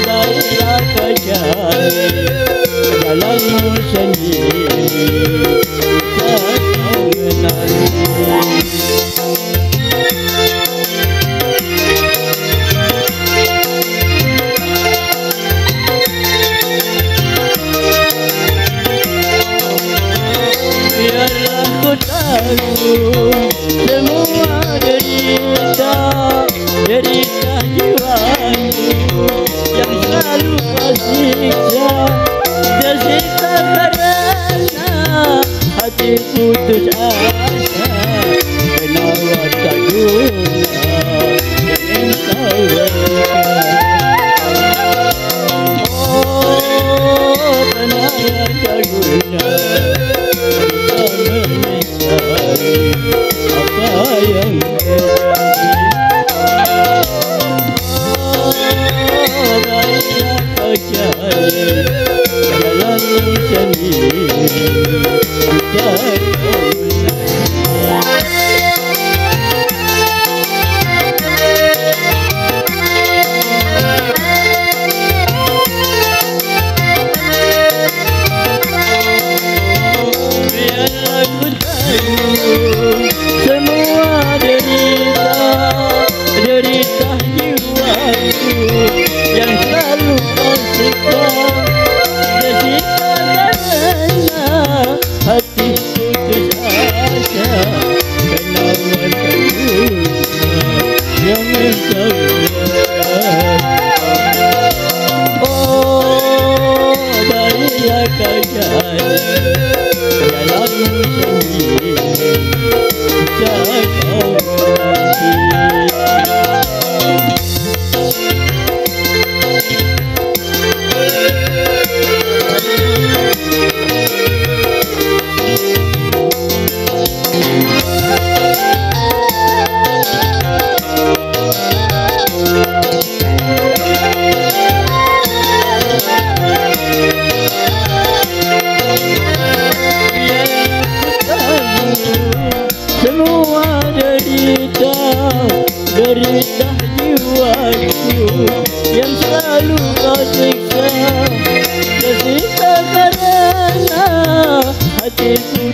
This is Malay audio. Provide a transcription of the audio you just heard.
baiklah kau cari jalanmu sendiri, tak kau menari. Biarlah ku tahu semua derita jiwamu yang selalu kau siksa, tersiksa karena hati putus asa, kenapa tak guna yang engkau berikan. Oh, kenapa tak guna apa yang terjadi. Oh, baiklah kau cari jalanmu sendiri, tak kau menari. Biarlah ku tahu semua derita jiwaku yang selalu kau siksa, tersiksa karena hati putus asa, kenapa tak guna yang engkau berikan. Oh, baiklah kau cari jalanmu sendiri, tak kau menanti. Semua derita jiwaku yang selalu kau siksa, tersiksa karena hatiku